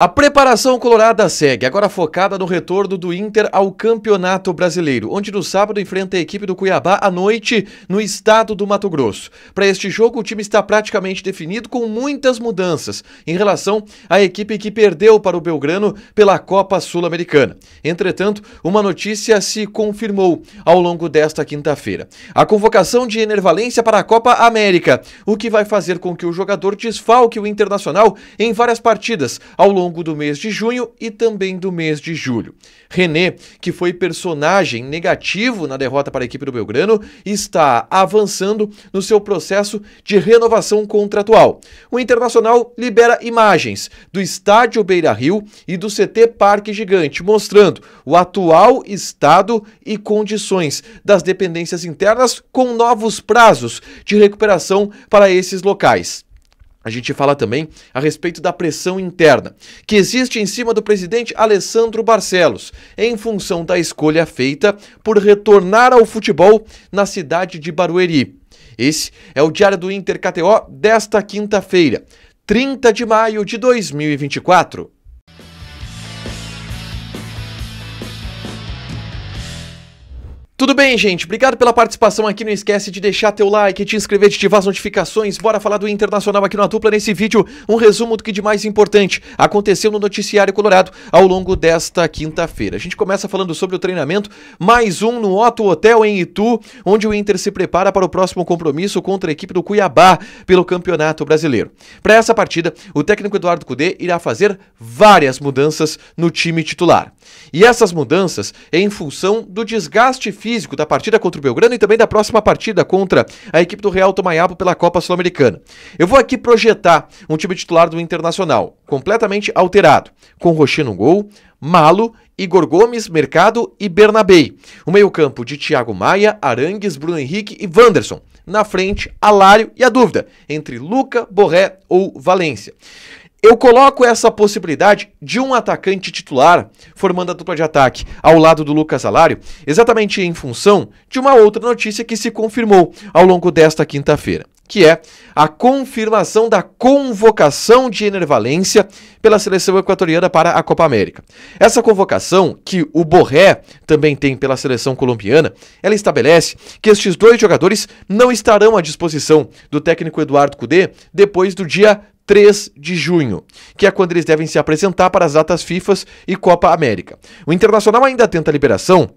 A preparação colorada segue, agora focada no retorno do Inter ao Campeonato Brasileiro, onde no sábado enfrenta a equipe do Cuiabá à noite no estado do Mato Grosso. Para este jogo, o time está praticamente definido com muitas mudanças em relação à equipe que perdeu para o Belgrano pela Copa Sul-Americana. Entretanto, uma notícia se confirmou ao longo desta quinta-feira. A convocação de Ener Valencia para a Copa América, o que vai fazer com que o jogador desfalque o Internacional em várias partidas ao longo do mês de junho e também do mês de julho. René, que foi personagem negativo na derrota para a equipe do Belgrano, está avançando no seu processo de renovação contratual. O Internacional libera imagens do estádio Beira-Rio e do CT Parque Gigante, mostrando o atual estado e condições das dependências internas com novos prazos de recuperação para esses locais. A gente fala também a respeito da pressão interna que existe em cima do presidente Alessandro Barcelos, em função da escolha feita por retornar ao futebol na cidade de Barueri. Esse é o Diário do Inter KTO desta quinta-feira, 30 de maio de 2024. Tudo bem, gente? Obrigado pela participação aqui. Não esquece de deixar teu like, te inscrever, de ativar as notificações. Bora falar do Internacional aqui na Dupla. Nesse vídeo, um resumo do que de mais importante aconteceu no noticiário colorado ao longo desta quinta-feira. A gente começa falando sobre o treinamento, mais um no Otto Hotel em Itu, onde o Inter se prepara para o próximo compromisso contra a equipe do Cuiabá pelo Campeonato Brasileiro. Para essa partida, o técnico Eduardo Cudê irá fazer várias mudanças no time titular. E essas mudanças em função do desgaste físico da partida contra o Belgrano e também da próxima partida contra a equipe do Real Tomayapo pela Copa Sul-Americana. Eu vou aqui projetar um time titular do Internacional, completamente alterado, com Rocher no gol, Malo, Igor Gomes, Mercado e Bernabei. O meio-campo de Thiago Maia, Arangues, Bruno Henrique e Wanderson. Na frente, Alário e a dúvida entre Luca, Borré ou Valência. Eu coloco essa possibilidade de um atacante titular formando a dupla de ataque ao lado do Lucas Alário, exatamente em função de uma outra notícia que se confirmou ao longo desta quinta-feira, que é a confirmação da convocação de Ener Valencia pela seleção equatoriana para a Copa América. Essa convocação, que o Borré também tem pela seleção colombiana, ela estabelece que estes dois jogadores não estarão à disposição do técnico Eduardo Cudê depois do dia 3 de junho, que é quando eles devem se apresentar para as datas FIFA e Copa América. O Internacional ainda tenta a liberação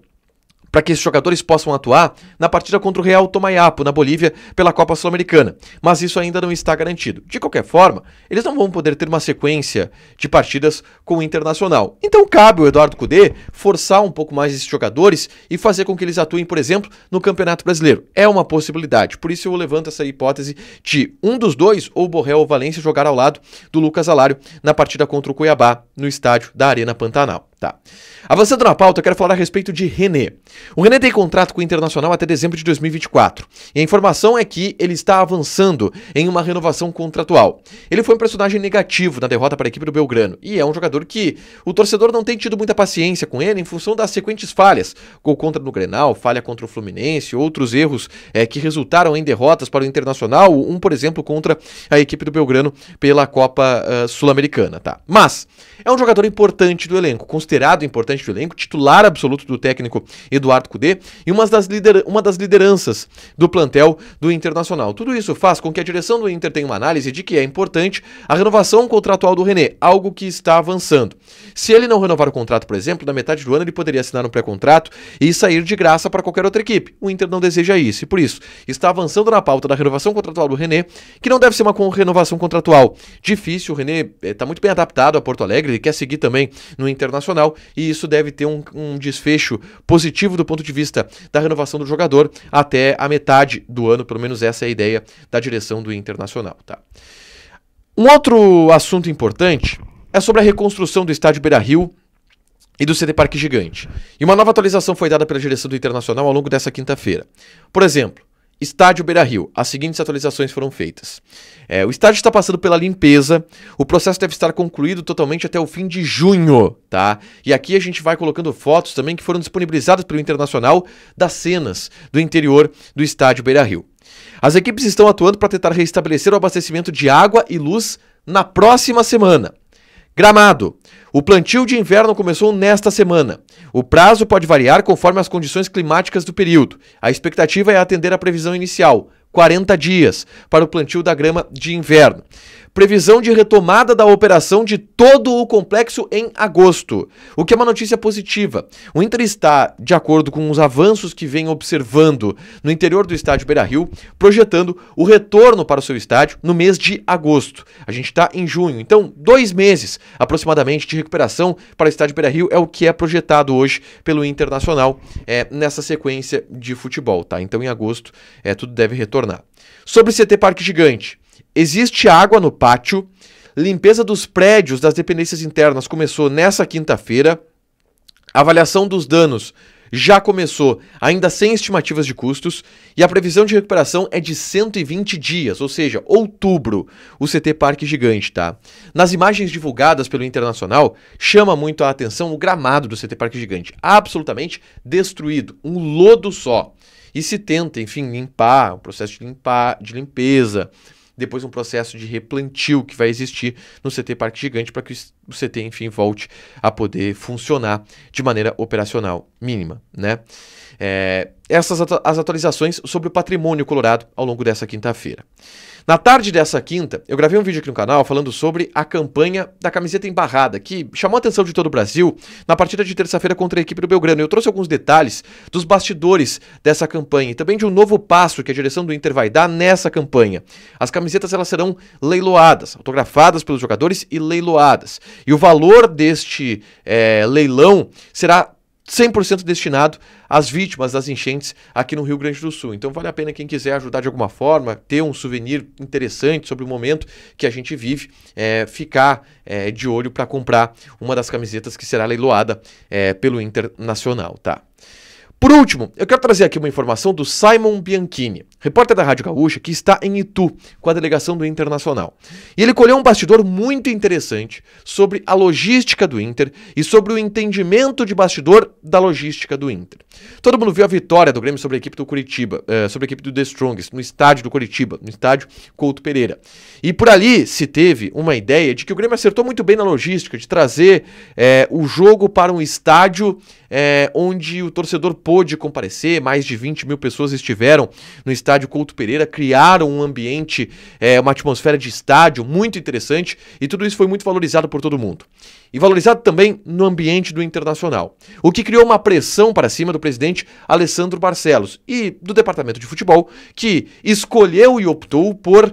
para que esses jogadores possam atuar na partida contra o Real Tomayapo, na Bolívia, pela Copa Sul-Americana. Mas isso ainda não está garantido. De qualquer forma, eles não vão poder ter uma sequência de partidas com o Internacional. Então cabe ao Eduardo Cudê forçar um pouco mais esses jogadores e fazer com que eles atuem, por exemplo, no Campeonato Brasileiro. É uma possibilidade. Por isso eu levanto essa hipótese de um dos dois, ou Borré ou Valência, jogar ao lado do Lucas Alário na partida contra o Cuiabá, no estádio da Arena Pantanal. Tá. Avançando na pauta, eu quero falar a respeito de René. O René tem contrato com o Internacional até dezembro de 2024. E a informação é que ele está avançando em uma renovação contratual. Ele foi um personagem negativo na derrota para a equipe do Belgrano. E é um jogador que o torcedor não tem tido muita paciência com ele em função das sequentes falhas. Gol contra no Grenal, falha contra o Fluminense, outros erros que resultaram em derrotas para o Internacional. Um, por exemplo, contra a equipe do Belgrano pela Copa Sul-Americana. Tá? Mas é um jogador importante do elenco, considerado importante do elenco, titular absoluto do técnico Eduardo Cudê e uma das lideranças do plantel do Internacional. Tudo isso faz com que a direção do Inter tenha uma análise de que é importante a renovação contratual do René, algo que está avançando. Se ele não renovar o contrato, por exemplo, na metade do ano ele poderia assinar um pré-contrato e sair de graça para qualquer outra equipe. O Inter não deseja isso e por isso está avançando na pauta da renovação contratual do René, que não deve ser uma renovação contratual difícil. O René está muito bem adaptado a Porto Alegre, ele quer seguir também no Internacional e isso deve ter um desfecho positivo do ponto de vista da renovação do jogador até a metade do ano, pelo menos essa é a ideia da direção do Internacional. Tá? Um outro assunto importante é sobre a reconstrução do estádio Beira-Rio e do CT Parque Gigante. E uma nova atualização foi dada pela direção do Internacional ao longo dessa quinta-feira. Por exemplo, Estádio Beira-Rio, as seguintes atualizações foram feitas. O estádio está passando pela limpeza, o processo deve estar concluído totalmente até o fim de junho, tá? E aqui a gente vai colocando fotos também que foram disponibilizadas pelo Internacional das cenas do interior do estádio Beira-Rio. As equipes estão atuando para tentar restabelecer o abastecimento de água e luz na próxima semana. Gramado. O plantio de inverno começou nesta semana. O prazo pode variar conforme as condições climáticas do período. A expectativa é atender a previsão inicial, 40 dias, para o plantio da grama de inverno. Previsão de retomada da operação de todo o complexo em agosto, o que é uma notícia positiva. O Inter está, de acordo com os avanços que vem observando no interior do estádio Beira-Rio, projetando o retorno para o seu estádio no mês de agosto. A gente está em junho, então 2 meses aproximadamente de recuperação para o estádio Beira-Rio é o que é projetado hoje pelo Internacional nessa sequência de futebol, tá? Então em agosto tudo deve retornar. Sobre o CT Parque Gigante. Existe água no pátio, limpeza dos prédios das dependências internas começou nessa quinta-feira, avaliação dos danos já começou, ainda sem estimativas de custos, e a previsão de recuperação é de 120 dias, ou seja, outubro, o CT Parque Gigante, tá? Nas imagens divulgadas pelo Internacional, chama muito a atenção o gramado do CT Parque Gigante, absolutamente destruído, um lodo só. E se tenta, enfim, limpar, um processo de limpeza, depois um processo de replantio que vai existir no CT Parque Gigante para que o CT, enfim, volte a poder funcionar de maneira operacional mínima, né? Essas as atualizações sobre o patrimônio colorado ao longo dessa quinta-feira. Na tarde dessa quinta, eu gravei um vídeo aqui no canal falando sobre a campanha da camiseta embarrada, que chamou a atenção de todo o Brasil na partida de terça-feira contra a equipe do Belgrano. Eu trouxe alguns detalhes dos bastidores dessa campanha e também de um novo passo que a direção do Inter vai dar nessa campanha. As camisetas elas serão leiloadas, autografadas pelos jogadores e leiloadas. E o valor deste leilão será 100% destinado às vítimas das enchentes aqui no Rio Grande do Sul. Então vale a pena quem quiser ajudar de alguma forma, ter um souvenir interessante sobre o momento que a gente vive, ficar de olho para comprar uma das camisetas que será leiloada pelo Internacional, tá? Por último, eu quero trazer aqui uma informação do Simon Bianchini, repórter da Rádio Gaúcha, que está em Itu, com a delegação do Internacional. E ele colheu um bastidor muito interessante sobre a logística do Inter e sobre o entendimento de bastidor da logística do Inter. Todo mundo viu a vitória do Grêmio sobre a equipe do Curitiba, sobre a equipe do The Strongest, no estádio do Curitiba, no estádio Couto Pereira. E por ali se teve uma ideia de que o Grêmio acertou muito bem na logística, de trazer o jogo para um estádio onde o torcedor pôde comparecer, mais de 20 mil pessoas estiveram no estádio Couto Pereira, criaram um ambiente, uma atmosfera de estádio muito interessante e tudo isso foi muito valorizado por todo mundo. E valorizado também no ambiente do Internacional, o que criou uma pressão para cima do presidente Alessandro Barcelos e do departamento de futebol, que escolheu e optou por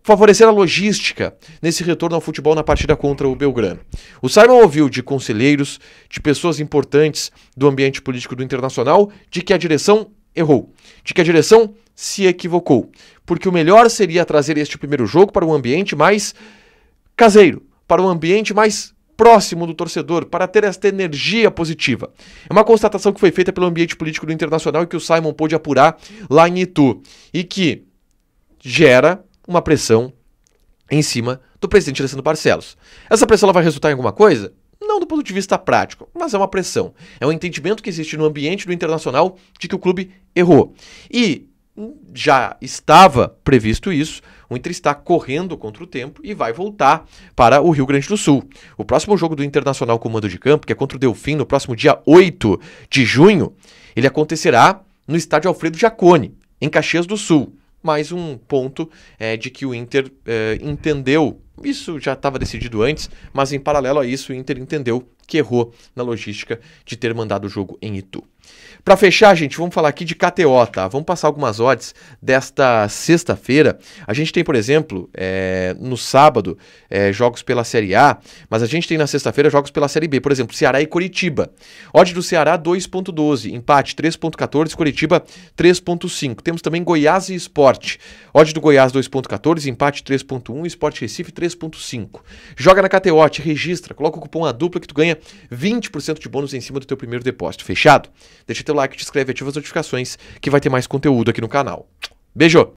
favorecer a logística nesse retorno ao futebol na partida contra o Belgrano. O Simon ouviu de conselheiros, de pessoas importantes do ambiente político do Internacional, de que a direção errou, de que a direção se equivocou, porque o melhor seria trazer este primeiro jogo para um ambiente mais caseiro, para um ambiente mais próximo do torcedor, para ter esta energia positiva. É uma constatação que foi feita pelo ambiente político do Internacional e que o Simon pôde apurar lá em Itu, e que gera uma pressão em cima do presidente Alessandro Barcelos. Essa pressão ela vai resultar em alguma coisa? Não do ponto de vista prático, mas é uma pressão. É um entendimento que existe no ambiente do Internacional de que o clube errou. E já estava previsto isso, o Inter está correndo contra o tempo e vai voltar para o Rio Grande do Sul. O próximo jogo do Internacional com mando de campo, que é contra o Delfim no próximo dia 8 de junho, ele acontecerá no estádio Alfredo Jaconi, em Caxias do Sul. Mais um ponto de que o Inter entendeu, isso já estava decidido antes, mas em paralelo a isso o Inter entendeu que errou na logística de ter mandado o jogo em Itu. Para fechar, gente, vamos falar aqui de KTO, tá? Vamos passar algumas odds desta sexta-feira. A gente tem, por exemplo, no sábado, jogos pela Série A, mas a gente tem na sexta-feira jogos pela Série B. Por exemplo, Ceará e Coritiba. Odd do Ceará 2.12, empate 3.14, Coritiba 3.5. Temos também Goiás e Sport. Odd do Goiás 2.14, empate 3.1, Sport Recife 3.5. Joga na KTO, te registra, coloca o cupom A Dupla que tu ganha 20% de bônus em cima do teu primeiro depósito. Fechado? Deixa teu like, te inscreve, ativa as notificações que vai ter mais conteúdo aqui no canal. Beijo!